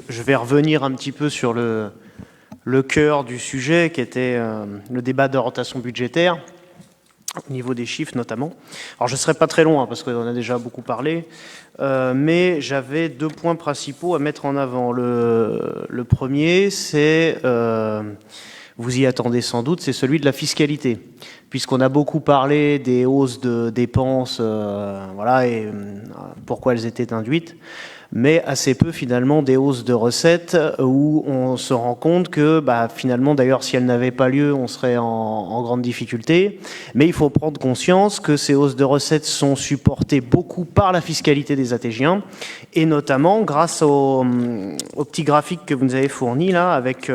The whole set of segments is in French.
je vais revenir un petit peu sur le cœur du sujet, qui était le débat d'orientation budgétaire, au niveau des chiffres notamment. Alors je ne serai pas très long, parce qu'on en a déjà beaucoup parlé, mais j'avais 2 points principaux à mettre en avant. Le premier, c'est, vous y attendez sans doute, c'est celui de la fiscalité. Puisqu'on a beaucoup parlé des hausses de dépenses, voilà, et pourquoi elles étaient induites, mais assez peu finalement des hausses de recettes où on se rend compte que finalement, d'ailleurs, si elles n'avaient pas lieu, on serait en grande difficulté. Mais il faut prendre conscience que ces hausses de recettes sont supportées beaucoup par la fiscalité des ATGiens, et notamment grâce au petit graphique que vous nous avez fourni là, avec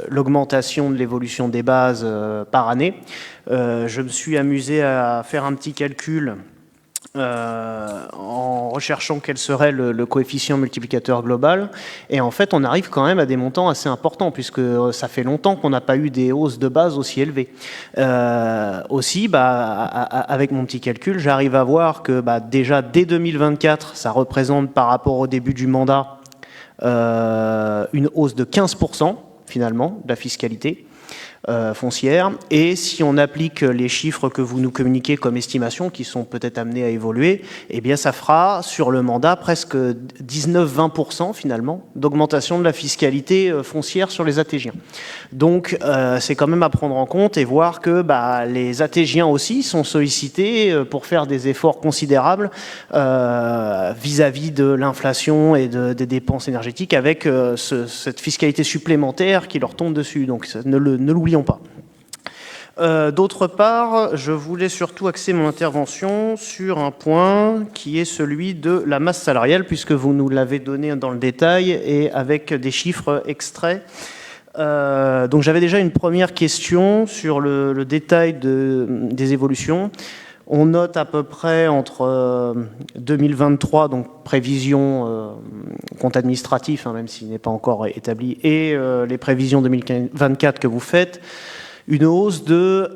l'augmentation de l'évolution des bases par année. Je me suis amusé à faire un petit calcul en recherchant quel serait le coefficient multiplicateur global, et en fait on arrive quand même à des montants assez importants, puisque ça fait longtemps qu'on n'a pas eu des hausses de base aussi élevées. Aussi, avec mon petit calcul, j'arrive à voir que déjà dès 2024, ça représente par rapport au début du mandat une hausse de 15% finalement de la fiscalité foncière, et si on applique les chiffres que vous nous communiquez comme estimation, qui sont peut-être amenés à évoluer, eh bien ça fera sur le mandat presque 19-20% finalement d'augmentation de la fiscalité foncière sur les ATGiens. Donc c'est quand même à prendre en compte, et voir que les ATGiens aussi sont sollicités pour faire des efforts considérables vis-à-vis de l'inflation et des dépenses énergétiques, avec cette fiscalité supplémentaire qui leur tombe dessus. Donc ne l'oublions pas. D'autre part, je voulais surtout axer mon intervention sur un point qui est celui de la masse salariale, puisque vous nous l'avez donné dans le détail et avec des chiffres extraits. Donc j'avais déjà une première question sur le détail des évolutions. On note à peu près entre 2023, donc prévision compte administratif, même s'il n'est pas encore établi, et les prévisions 2024 que vous faites, une hausse de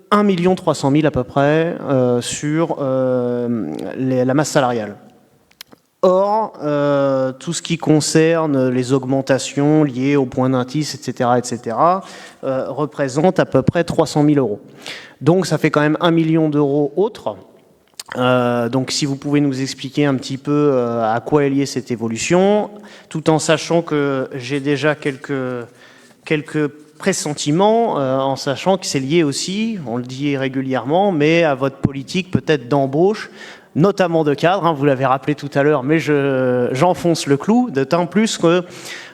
1 300 000 à peu près sur la masse salariale. Or, tout ce qui concerne les augmentations liées au point d'indice, etc., représente à peu près 300 000 euros. Donc ça fait quand même 1 million d'euros autres. Donc si vous pouvez nous expliquer un petit peu à quoi est liée cette évolution, tout en sachant que j'ai déjà quelques pressentiments, en sachant que c'est lié aussi, on le dit régulièrement, mais à votre politique peut-être d'embauche, notamment de cadres, vous l'avez rappelé tout à l'heure, mais j'enfonce le clou, d'autant plus que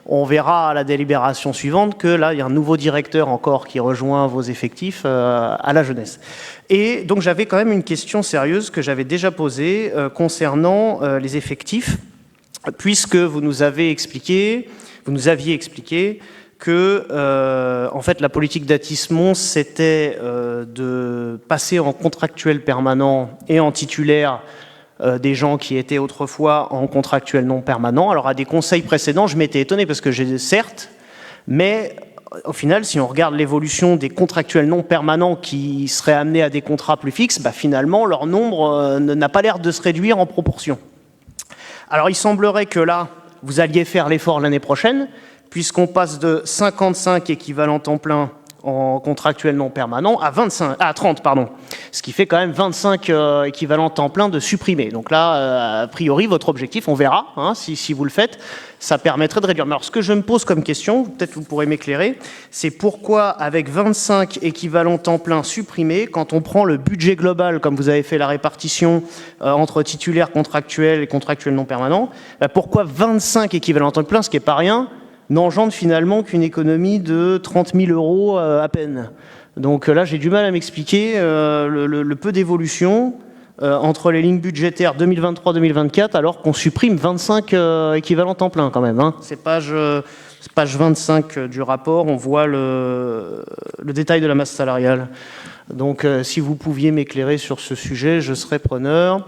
on verra à la délibération suivante que là, il y a un nouveau directeur encore qui rejoint vos effectifs à la jeunesse. Et donc j'avais quand même une question sérieuse que j'avais déjà posée concernant les effectifs, puisque vous nous aviez expliqué que en fait la politique d'Atis-Mons, c'était de passer en contractuel permanent et en titulaire des gens qui étaient autrefois en contractuel non permanent. Alors à des conseils précédents, je m'étais étonné, parce que certes, mais au final, si on regarde l'évolution des contractuels non permanents qui seraient amenés à des contrats plus fixes, finalement leur nombre n'a pas l'air de se réduire en proportion. Alors il semblerait que là, vous alliez faire l'effort l'année prochaine, puisqu'on passe de 55 équivalents temps plein en contractuel non permanent à 30, ce qui fait quand même 25 équivalents temps plein de supprimés. Donc là, a priori, votre objectif, on verra, si vous le faites, ça permettrait de réduire. Mais alors, ce que je me pose comme question, peut-être vous pourrez m'éclairer, c'est pourquoi, avec 25 équivalents temps plein supprimés, quand on prend le budget global, comme vous avez fait la répartition entre titulaires contractuels et contractuels non permanents, pourquoi 25 équivalents temps plein, ce qui n'est pas rien, n'engendre finalement qu'une économie de 30 000 euros à peine. Donc là, j'ai du mal à m'expliquer le peu d'évolution entre les lignes budgétaires 2023-2024, alors qu'on supprime 25 équivalents temps plein quand même. C'est page 25 du rapport, on voit le détail de la masse salariale. Donc si vous pouviez m'éclairer sur ce sujet, je serais preneur.